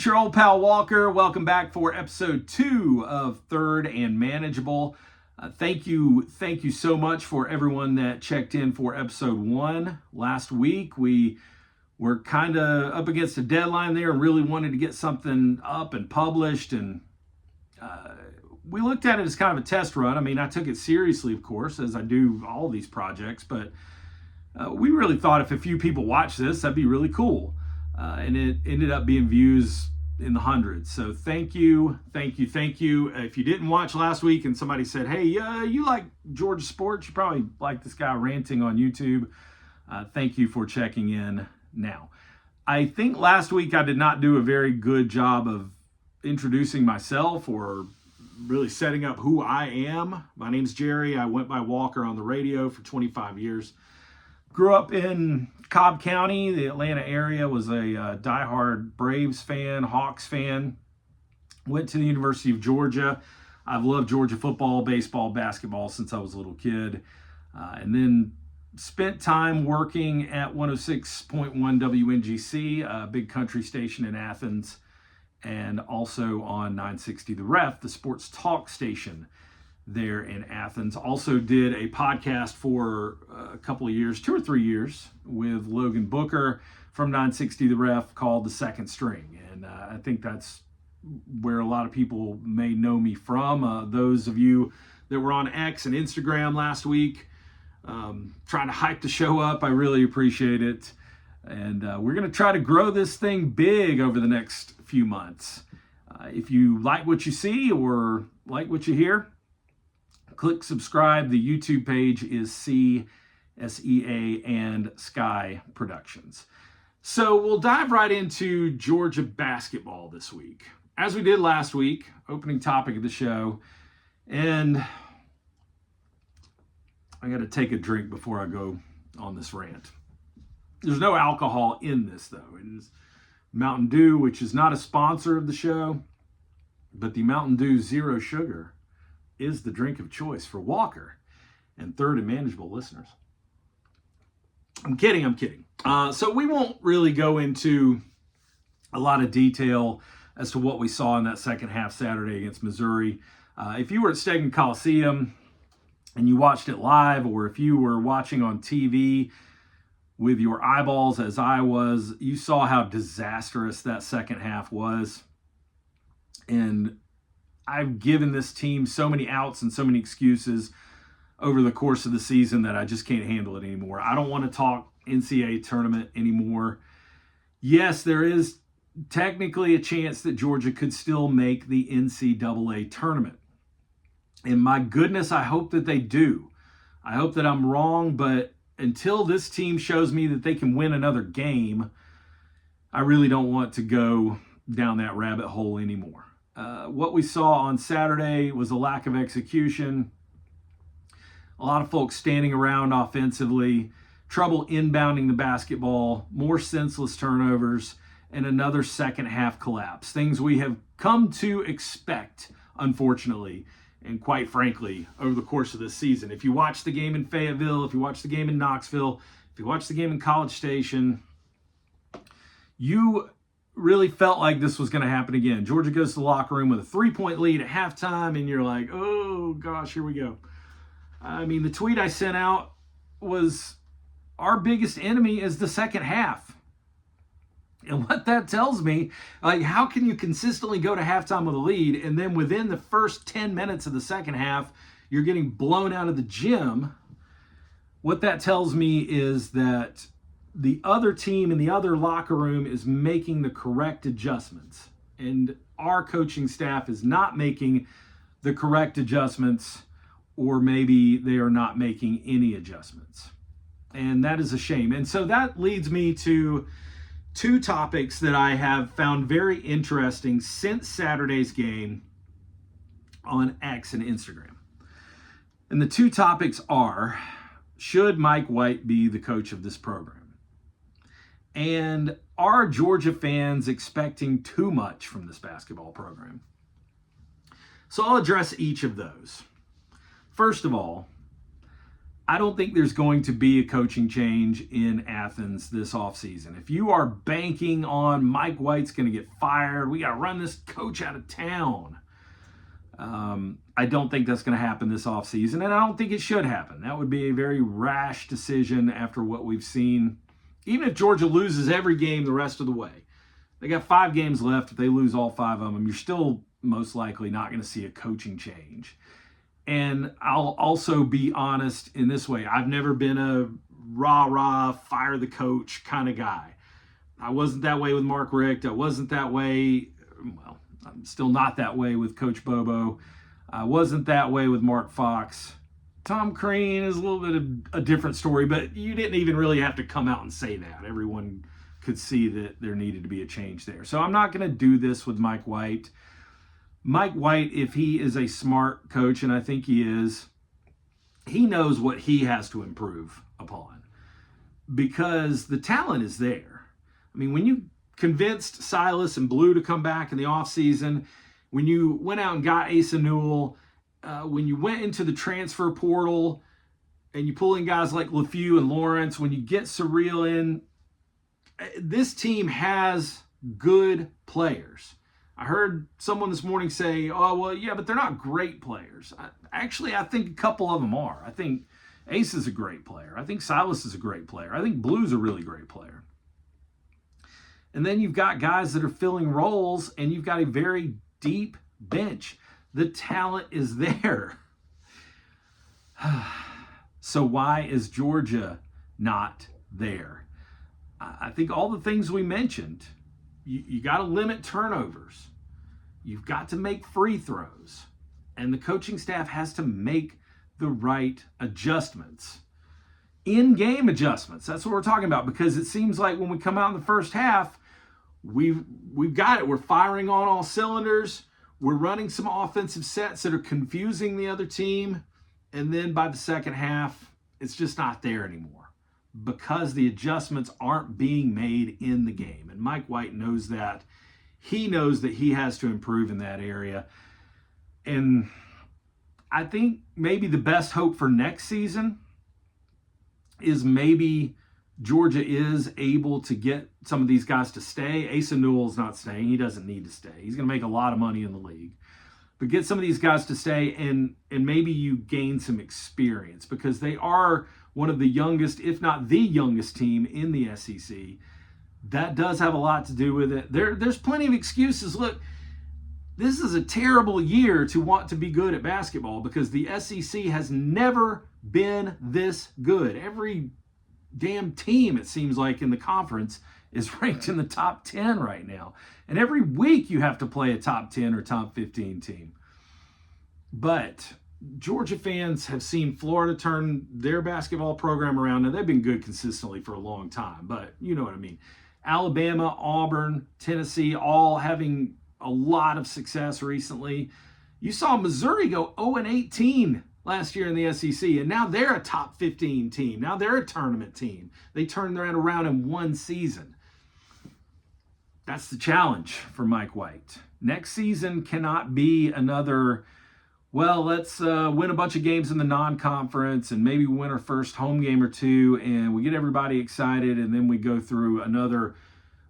It's your old pal Walker. Welcome back for episode 2 of Third and Manageable. Thank you so much for everyone that checked in for episode 1 last week. We were kind of up against a deadline there and really wanted to get something up and published, and we looked at it as kind of a test run. I mean, I took it seriously, of course, as I do all these projects, but we really thought if a few people watch this, that'd be really cool. And it ended up being views in the hundreds. So thank you. If you didn't watch last week and somebody said, hey, you like Georgia sports, you probably like this guy ranting on YouTube. Thank you for checking in now. I think last week I did not do a very good job of introducing myself or really setting up who I am. My name's Jerry. I went by Walker on the radio for 25 years. Grew up in Cobb County, the Atlanta area, was a diehard Braves fan, Hawks fan. Went to the University of Georgia. I've loved Georgia football, baseball, basketball since I was a little kid. And then spent time working at 106.1 WNGC, a big country station in Athens, and also on 960 The Ref, the sports talk station there in Athens. Also did a podcast for a couple of years, 2 or 3 years, with Logan Booker from 960 The Ref called The Second String. And I think that's where a lot of people may know me from. Those of you that were on X and Instagram last week, trying to hype the show up, I really appreciate it. And we're going to try to grow this thing big over the next few months. If you like what you see or like what you hear, click subscribe. The YouTube page is Sea&Sky Productions. So we'll dive right into Georgia basketball this week, as we did last week, opening topic of the show. And I got to take a drink before I go on this rant. There's no alcohol in this, though. It is Mountain Dew, which is not a sponsor of the show, but the Mountain Dew Zero Sugar is the drink of choice for Walker and Third and Manageable listeners. I'm kidding. So we won't really go into a lot of detail as to what we saw in that second half Saturday against Missouri. If you were at Stegan Coliseum and you watched it live, or if you were watching on TV with your eyeballs as I was, you saw how disastrous that second half was. And I've given this team so many outs and so many excuses over the course of the season that I just can't handle it anymore. I don't want to talk NCAA tournament anymore. Yes, there is technically a chance that Georgia could still make the NCAA tournament. And my goodness, I hope that they do. I hope that I'm wrong, but until this team shows me that they can win another game, I really don't want to go down that rabbit hole anymore. What we saw on Saturday was a lack of execution, a lot of folks standing around offensively, trouble inbounding the basketball, more senseless turnovers, and another second half collapse. Things we have come to expect, unfortunately, and quite frankly, over the course of this season. If you watch the game in Fayetteville, if you watch the game in Knoxville, if you watch the game in College Station, you really felt like this was going to happen again. Georgia goes to the locker room with a 3-point lead at halftime, and you're like, oh gosh, here we go. I mean, the tweet I sent out was, our biggest enemy is the second half. And what that tells me, like, how can you consistently go to halftime with a lead, and then within the first 10 minutes of the second half, you're getting blown out of the gym? What that tells me is that the other team in the other locker room is making the correct adjustments, and our coaching staff is not making the correct adjustments, or maybe they are not making any adjustments. And that is a shame. And so that leads me to 2 topics that I have found very interesting since Saturday's game on X and Instagram. And the 2 topics are, should Mike White be the coach of this program? And are Georgia fans expecting too much from this basketball program? So I'll address each of those. First of all, I don't think there's going to be a coaching change in Athens this offseason. If you are banking on Mike White's going to get fired, we got to run this coach out of town, I don't think that's going to happen this offseason, and I don't think it should happen. That would be a very rash decision after what we've seen. Even if Georgia loses every game the rest of the way, they got 5 games left. If they lose all 5 of them, you're still most likely not going to see a coaching change. And I'll also be honest in this way. I've never been a rah-rah, fire the coach kind of guy. I wasn't that way with Mark Richt. I wasn't that way, well, I'm still not that way with Coach Bobo. I wasn't that way with Mark Fox. Tom Crean is a little bit of a different story, but you didn't even really have to come out and say that. Everyone could see that there needed to be a change there. So I'm not going to do this with Mike White. Mike White, if he is a smart coach, and I think he is, he knows what he has to improve upon because the talent is there. I mean, when you convinced Silas and Blue to come back in the offseason, when you went out and got Asa Newell, when you went into the transfer portal and you pull in guys like LeFew and Lawrence, when you get Surreal in, this team has good players. I heard someone this morning say, oh, well, yeah, but they're not great players. Actually, I think a couple of them are. I think Ace is a great player. I think Silas is a great player. I think Blue's a really great player. And then you've got guys that are filling roles, and you've got a very deep bench. The talent is there. So why is Georgia not there? I think all the things we mentioned, you got to limit turnovers. You've got to make free throws. And the coaching staff has to make the right adjustments. In-game adjustments. That's what we're talking about, because it seems like when we come out in the first half, we've got it. We're firing on all cylinders. We're running some offensive sets that are confusing the other team. And then by the second half, it's just not there anymore because the adjustments aren't being made in the game. And Mike White knows that. He knows that he has to improve in that area. And I think maybe the best hope for next season is maybe Georgia is able to get some of these guys to stay. Asa Newell's not staying. He doesn't need to stay. He's going to make a lot of money in the league. But get some of these guys to stay, and maybe you gain some experience because they are one of the youngest, if not the youngest team in the SEC. That does have a lot to do with it. There's plenty of excuses. Look, this is a terrible year to want to be good at basketball because the SEC has never been this good. Every damn team, it seems like, in the conference is ranked in the top 10 right now. And every week you have to play a top 10 or top 15 team. But Georgia fans have seen Florida turn their basketball program around. Now, they've been good consistently for a long time, but you know what I mean. Alabama, Auburn, Tennessee, all having a lot of success recently. You saw Missouri go 0-18 last year in the SEC, and now they're a top 15 team. Now they're a tournament team. They turned that around in one season. That's the challenge for Mike White. Next season cannot be another, well, let's win a bunch of games in the non-conference and maybe win our first home game or two, and we get everybody excited, and then we go through another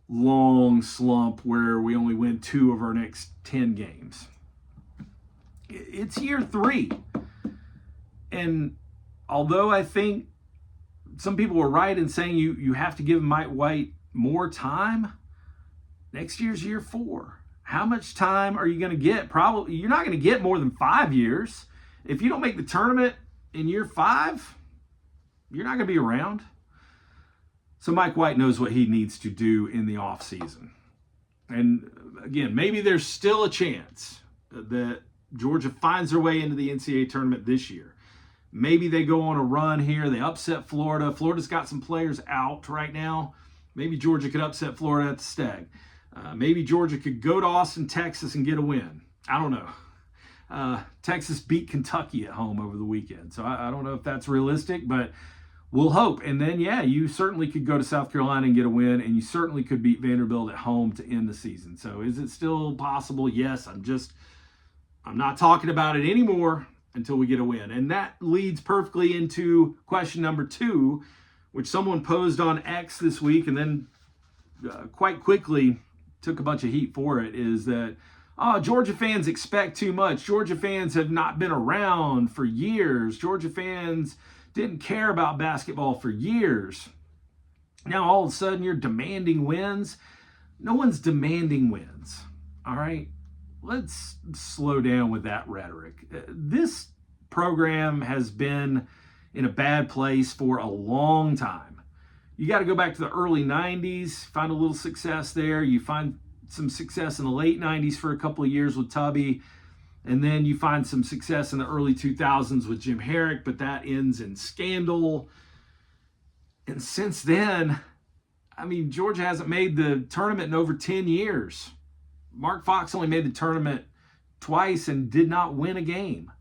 long slump where we only win 2 of our next 10 games. It's year 3. And although I think some people were right in saying you have to give Mike White more time, next year's year 4. How much time are you going to get? Probably you're not going to get more than 5 years. If you don't make the tournament in year 5, you're not going to be around. So Mike White knows what he needs to do in the offseason. And again, maybe there's still a chance that Georgia finds their way into the NCAA tournament this year. Maybe they go on a run here. They upset Florida. Florida's got some players out right now. Maybe Georgia could upset Florida at the Stag. Maybe Georgia could go to Austin, Texas, and get a win. I don't know. Texas beat Kentucky at home over the weekend. So I don't know if that's realistic, but we'll hope. And then, yeah, you certainly could go to South Carolina and get a win, and you certainly could beat Vanderbilt at home to end the season. So is it still possible? Yes. I'm not talking about it anymore. until we get a win. And that leads perfectly into question number 2, which someone posed on X this week and then quite quickly took a bunch of heat for it, is that Georgia fans expect too much. Georgia fans have not been around for years. Georgia fans didn't care about basketball for years. Now all of a sudden you're demanding wins. No one's demanding wins. All right? Let's slow down with that rhetoric. This program has been in a bad place for a long time. You got to go back to the early 90s, find a little success there. You find some success in the late 90s for a couple of years with Tubby. And then you find some success in the early 2000s with Jim Herrick, but that ends in scandal. And since then, I mean, Georgia hasn't made the tournament in over 10 years. Mark Fox only made the tournament twice and did not win a game.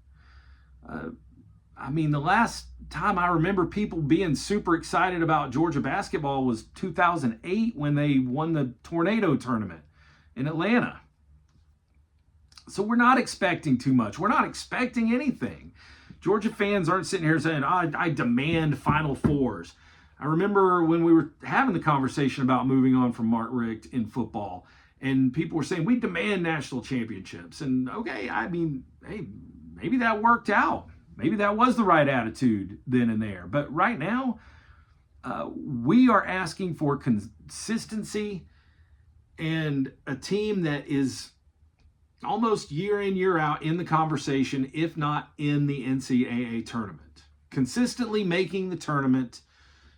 I mean, the last time I remember people being super excited about Georgia basketball was 2008 when they won the Tornado tournament in Atlanta. So we're not expecting too much. We're not expecting anything. Georgia fans aren't sitting here saying, I demand Final Fours. I remember when we were having the conversation about moving on from Mark Richt in football, and people were saying, we demand national championships. And okay, I mean, hey, maybe that worked out. Maybe that was the right attitude then and there. But right now, we are asking for consistency and a team that is almost year in, year out in the conversation, if not in the NCAA tournament. Consistently making the tournament.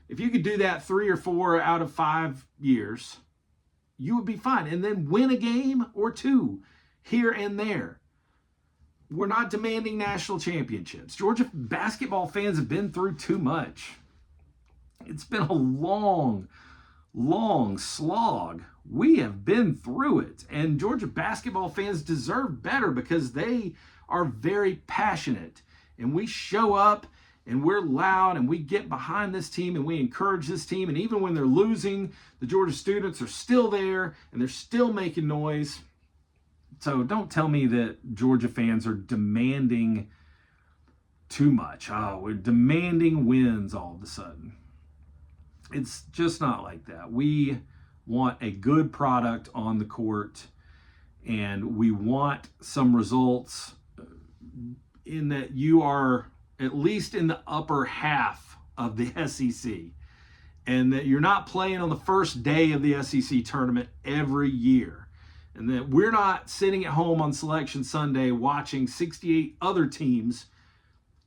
If you could do that 3 or 4 out of 5 years, you would be fine. And then win a game or 2 here and there. We're not demanding national championships. Georgia basketball fans have been through too much. It's been a long, long slog. We have been through it. And Georgia basketball fans deserve better because they are very passionate. And we show up and we're loud and we get behind this team and we encourage this team. And even when they're losing, the Georgia students are still there and they're still making noise. So don't tell me that Georgia fans are demanding too much. We're demanding wins all of a sudden. It's just not like that. We want a good product on the court, and we want some results in that you are at least in the upper half of the SEC, and that you're not playing on the first day of the SEC tournament every year. And that we're not sitting at home on Selection Sunday watching 68 other teams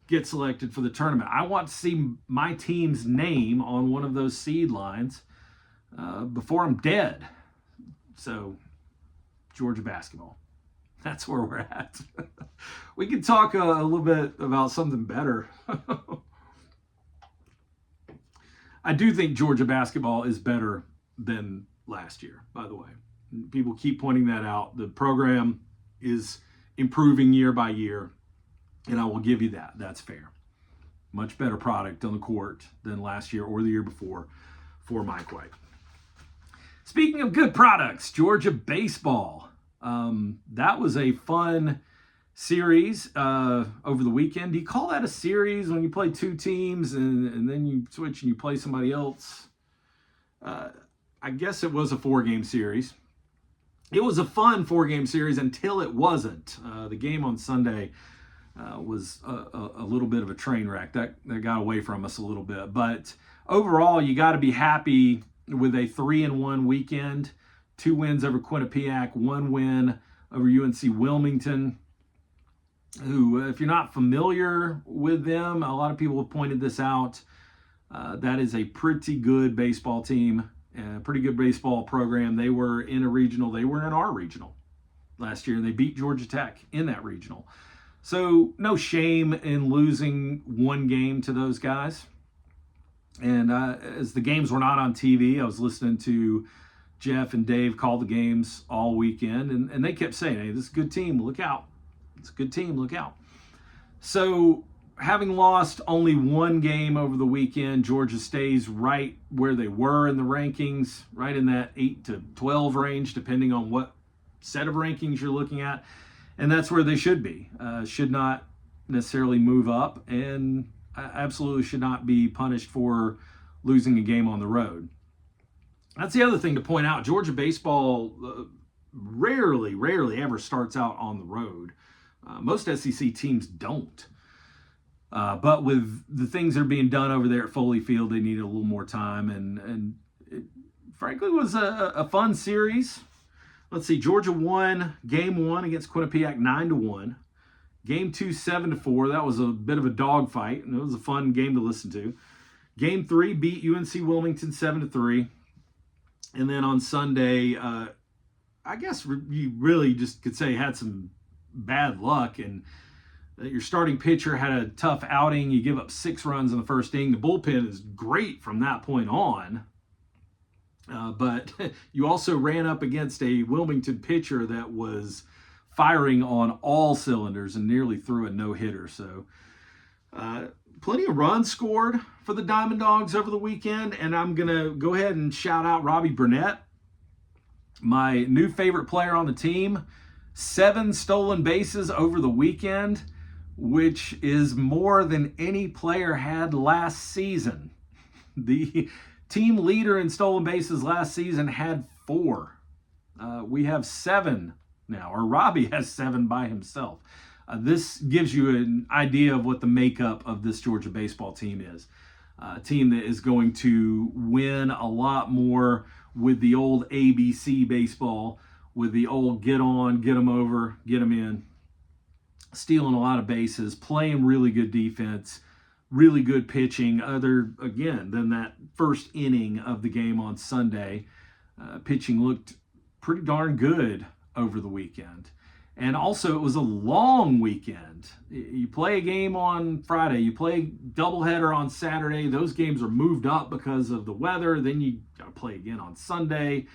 get selected for the tournament. I want to see my team's name on one of those seed lines before I'm dead. So, Georgia basketball. That's where we're at. We can talk a little bit about something better. I do think Georgia basketball is better than last year, by the way. People keep pointing that out. The program is improving year by year, and I will give you that. That's fair. Much better product on the court than last year or the year before for Mike White. Speaking of good products, Georgia Baseball. That was a fun series over the weekend. Do you call that a series when you play 2 teams and then you switch and you play somebody else? I guess it was a 4-game series. It was a fun 4-game series until it wasn't. The game on Sunday was a little bit of a train wreck. That got away from us a little bit. But overall, you got to be happy with a 3-1 weekend. 2 wins over Quinnipiac, 1 win over UNC Wilmington, who, if you're not familiar with them, a lot of people have pointed this out. That is a pretty good baseball team. Pretty good baseball program. They were in a regional. They were in our regional last year, and they beat Georgia Tech in that regional. So no shame in losing 1 game to those guys. And as the games were not on TV, I was listening to Jeff and Dave call the games all weekend, and they kept saying, hey, this is a good team. Look out. It's a good team. Look out. So having lost only 1 game over the weekend, Georgia stays right where they were in the rankings, right in that 8 to 12 range, depending on what set of rankings you're looking at. And that's where they should be. Should not necessarily move up, and absolutely should not be punished for losing a game on the road. That's the other thing to point out. Georgia baseball rarely ever starts out on the road. Most SEC teams don't. But with the things that are being done over there at Foley Field, they needed a little more time. And it, frankly, was a fun series. Let's see. Georgia won Game 1 against Quinnipiac 9-1. Game 2, 7-4. That was a bit of a dogfight, and it was a fun game to listen to. Game 3 beat UNC Wilmington 7-3. And then on Sunday, I guess you really just could say had some bad luck, and your starting pitcher had a tough outing. You give up 6 runs in the first inning. The bullpen is great from that point on. But you also ran up against a Wilmington pitcher that was firing on all cylinders and nearly threw a no-hitter. So plenty of runs scored for the Diamond Dogs over the weekend, and I'm going to go ahead and shout out Robbie Burnett, my new favorite player on the team. 7 stolen bases over the weekend, which is more than any player had last season. The team leader in stolen bases last season had 4. We have 7 now, or Robbie has 7 by himself. This gives you an idea of what the makeup of this Georgia baseball team is. A team that is going to win a lot more with the old ABC baseball, with the old get on, get them over, get them in, stealing a lot of bases, playing really good defense, really good pitching, other, again, than that first inning of the game on Sunday. Pitching looked pretty darn good over the weekend. And also, it was a long weekend. You play a game on Friday, you play doubleheader on Saturday. Those games are moved up because of the weather. Then you got to play again on Sunday.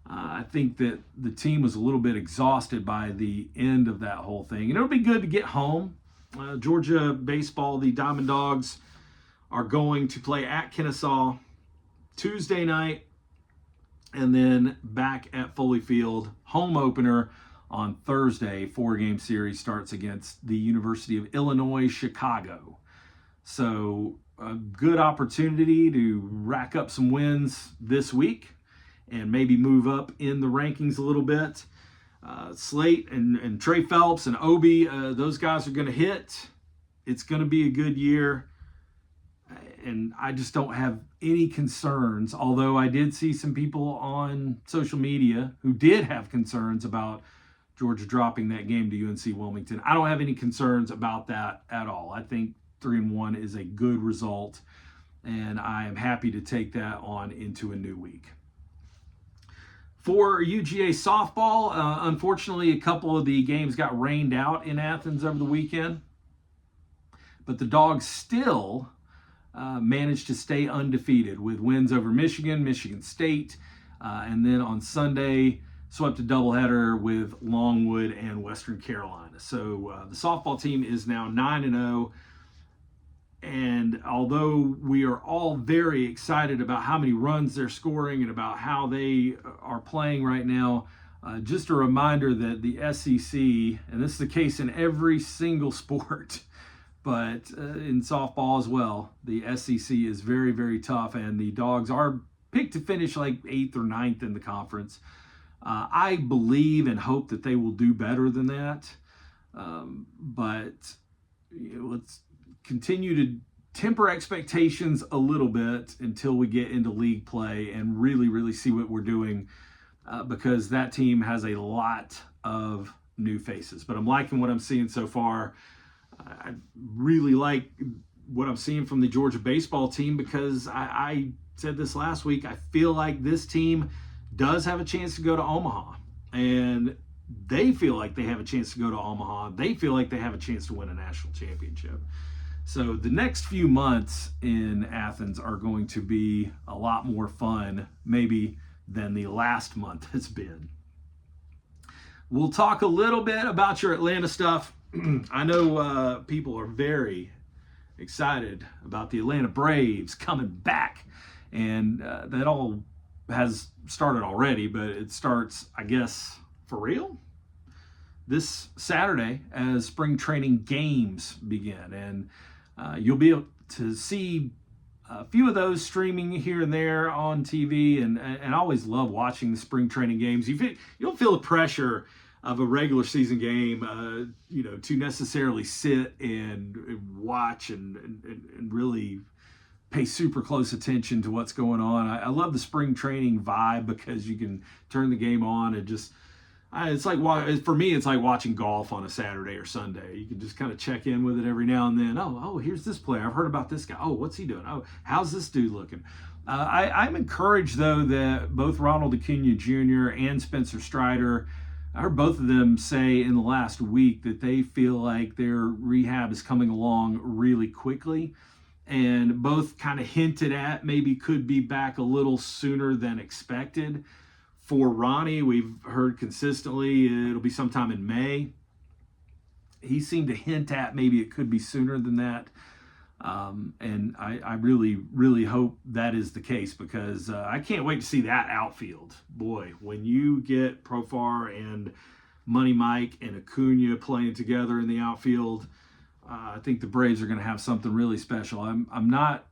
I think that the team was a little bit exhausted by the end of that whole thing. And it'll be good to get home. Georgia baseball, the Diamond Dogs, are going to play at Kennesaw Tuesday night, and then back at Foley Field, home opener on Thursday. 4-game series starts against the University of Illinois, Chicago. So a good opportunity to rack up some wins this week and maybe move up in the rankings a little bit. Slate and Trey Phelps and Obi, those guys are going to hit. It's going to be a good year. And I just don't have any concerns, although I did see some people on social media who did have concerns about Georgia dropping that game to UNC Wilmington. I don't have any concerns about that at all. I think 3-1 is a good result, and I am happy to take that on into a new week. For UGA softball, unfortunately, a couple of the games got rained out in Athens over the weekend, but the Dogs still managed to stay undefeated with wins over Michigan, Michigan State, and then on Sunday, swept a doubleheader with Longwood and Western Carolina. So the softball team is now 9-0. And although we are all very excited about how many runs they're scoring and about how they are playing right now, just a reminder that the SEC, and this is the case in every single sport, but in softball as well, the SEC is very, very tough, and the Dogs are picked to finish like 8th or 9th in the conference. I believe and hope that they will do better than that, but let's continue to temper expectations a little bit until we get into league play and really see what we're doing, because that team has a lot of new faces. But I'm liking what I'm seeing so far. I really like what I'm seeing from the Georgia baseball team, because I said this last week, I feel like this team does have a chance to go to Omaha, and they feel like they have a chance to go to Omaha. They feel like they have a chance to win a national championship. So the next few months in Athens are going to be a lot more fun, maybe, than the last month has been. We'll talk a little bit about your Atlanta stuff. I know people are very excited about the Atlanta Braves coming back, and that all has started already, but it starts, I guess, for real this Saturday as spring training games begin. And you'll be able to see a few of those streaming here and there on TV. And I always love watching the spring training games. You don't feel the pressure of a regular season game, to necessarily sit and watch and really pay super close attention to what's going on. I love the spring training vibe because you can turn the game on and just, it's like, for me, it's like watching golf on a Saturday or Sunday. You can just kind of check in with it every now and then. Oh, here's this player. I've heard about this guy. Oh, what's he doing? Oh, how's this dude looking? I'm encouraged, though, that both Ronald Acuna Jr. and Spencer Strider, I heard both of them say in the last week that they feel like their rehab is coming along really quickly. And both kind of hinted at maybe could be back a little sooner than expected. For Ronnie, we've heard consistently it'll be sometime in May. He seemed to hint at maybe it could be sooner than that. And I really, really hope that is the case, because I can't wait to see that outfield. Boy, when you get Profar and Money Mike and Acuna playing together in the outfield, I think the Braves are going to have something really special. I'm not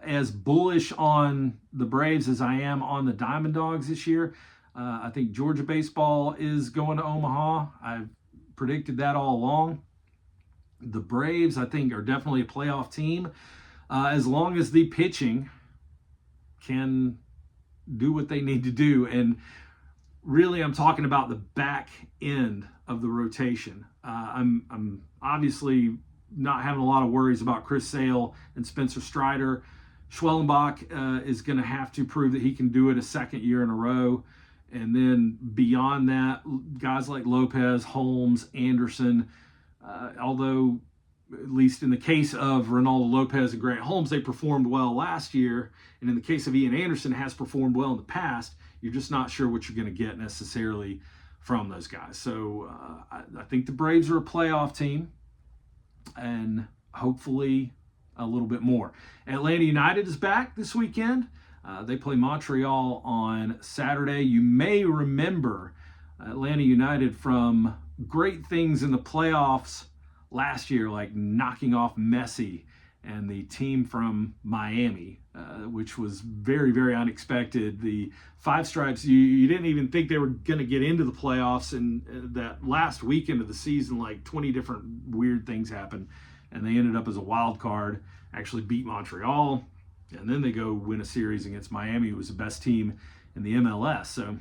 as bullish on the Braves as I am on the Diamond Dogs this year. I think UGA Baseball is going to Omaha. I've predicted that all along. The Braves, I think, are definitely a playoff team as long as the pitching can do what they need to do. And really, I'm talking about the back end of the rotation. I'm obviously not having a lot of worries about Chris Sale and Spencer Strider. Schwellenbach is going to have to prove that he can do it a second year in a row. And then beyond that, guys like Lopez, Holmes, Anderson, although at least in the case of Ronaldo Lopez and Grant Holmes, they performed well last year. And in the case of Ian Anderson, has performed well in the past. You're just not sure what you're going to get necessarily from those guys. So I think the Braves are a playoff team, and hopefully a little bit more. Atlanta United is back this weekend. They play Montreal on Saturday. You may remember Atlanta United from great things in the playoffs last year, like knocking off Messi and the team from Miami, which was very, very unexpected. The Five Stripes, you didn't even think they were going to get into the playoffs. And that last weekend of the season, like 20 different weird things happened. And they ended up as a wild card, actually beat Montreal. And then they go win a series against Miami, who was the best team in the MLS. So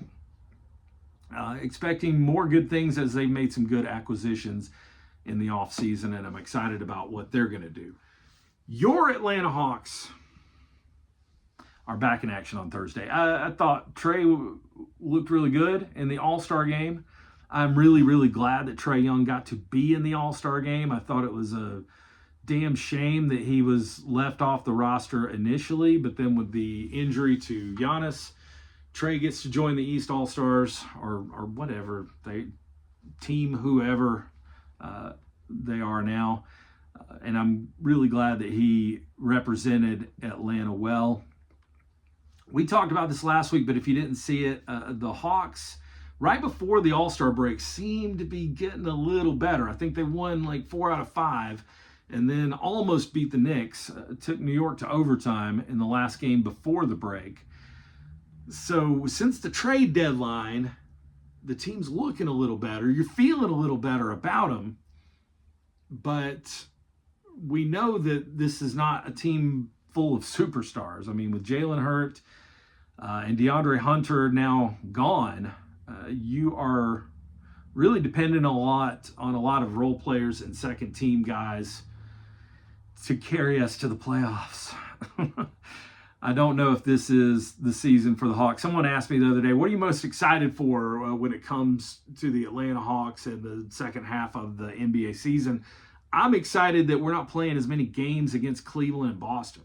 expecting more good things as they've made some good acquisitions in the offseason. And I'm excited about what they're going to do. Your Atlanta Hawks are back in action on Thursday. I thought Trey looked really good in the All-Star game. I'm really, really glad that Trae Young got to be in the All-Star game. I thought it was a damn shame that he was left off the roster initially, but then with the injury to Giannis, Trey gets to join the East All-Stars or whatever, team whoever they are now. And I'm really glad that he represented Atlanta well. We talked about this last week, but if you didn't see it, the Hawks, right before the All-Star break, seemed to be getting a little better. I think they won like 4 out of 5 and then almost beat the Knicks. Took New York to overtime in the last game before the break. So since the trade deadline, the team's looking a little better. You're feeling a little better about them. But we know that this is not a team full of superstars. I mean, with Jalen Hurt and DeAndre Hunter now gone, you are really dependent on a lot of role players and second team guys to carry us to the playoffs. I don't know if this is the season for the Hawks. Someone asked me the other day, what are you most excited for when it comes to the Atlanta Hawks and the second half of the NBA season? I'm excited that we're not playing as many games against Cleveland and Boston.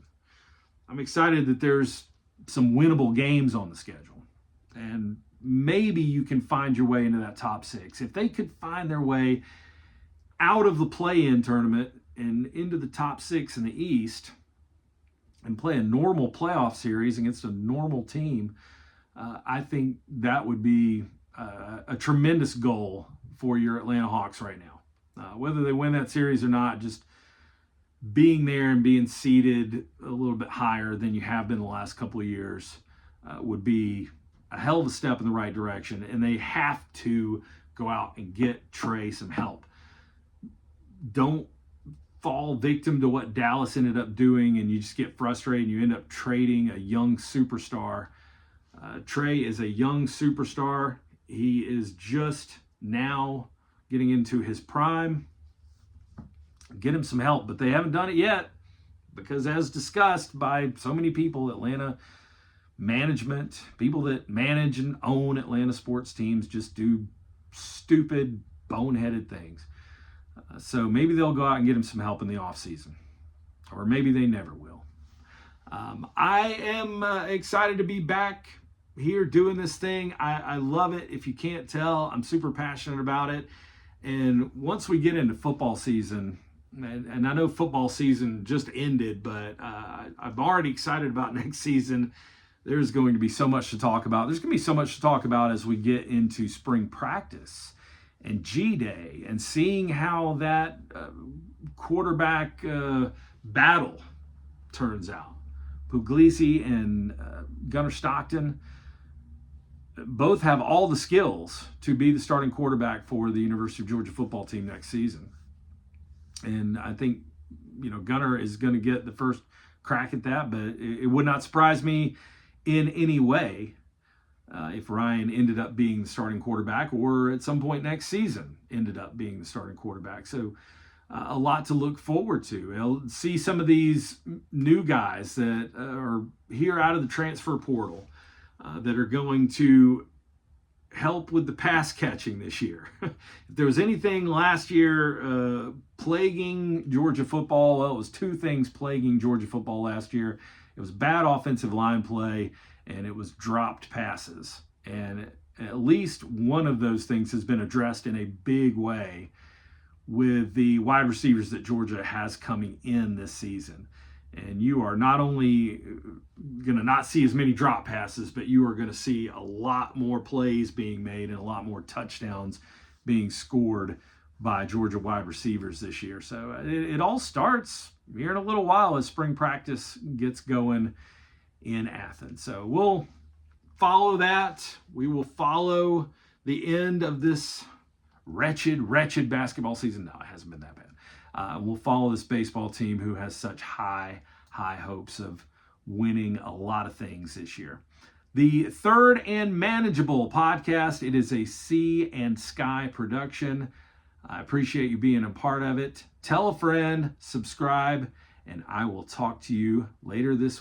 I'm excited that there's some winnable games on the schedule. And maybe you can find your way into that top 6. If they could find their way out of the play-in tournament and into the top 6 in the East and play a normal playoff series against a normal team, I think that would be a tremendous goal for your Atlanta Hawks right now. Whether they win that series or not, just being there and being seated a little bit higher than you have been the last couple of years would be a hell of a step in the right direction. And they have to go out and get Trey some help. Don't fall victim to what Dallas ended up doing and you just get frustrated and you end up trading a young superstar. Trey is a young superstar. He is just now getting into his prime. Get him some help, but they haven't done it yet because, as discussed by so many people, Atlanta management, people that manage and own Atlanta sports teams, just do stupid, boneheaded things. So maybe they'll go out and get him some help in the offseason, or maybe they never will. I am excited to be back here doing this thing. I love it. If you can't tell, I'm super passionate about it. And once we get into football season, and I know football season just ended, but I'm already excited about next season. There's going to be so much to talk about. There's going to be so much to talk about as we get into spring practice and G-Day and seeing how that quarterback battle turns out. Puglisi and Gunnar Stockton both have all the skills to be the starting quarterback for the University of Georgia football team next season. And I think, Gunnar is going to get the first crack at that, but it would not surprise me in any way if Ryan ended up being the starting quarterback or at some point next season ended up being the starting quarterback. So a lot to look forward to. I'll see some of these new guys that are here out of the transfer portal that are going to help with the pass catching this year. If there was anything last year plaguing Georgia football, well, it was two things plaguing Georgia football last year. It was bad offensive line play, and it was dropped passes. And at least one of those things has been addressed in a big way with the wide receivers that Georgia has coming in this season. And you are not only going to not see as many drop passes, but you are going to see a lot more plays being made and a lot more touchdowns being scored by Georgia wide receivers this year. So it all starts here in a little while as spring practice gets going in Athens. So we'll follow that. We will follow the end of this wretched basketball season. No, it hasn't been that bad. We'll follow this baseball team who has such high hopes of winning a lot of things this year. The Third and Manageable podcast, it is a Sea&Sky production. I appreciate you being a part of it. Tell a friend, subscribe, and I will talk to you later this week.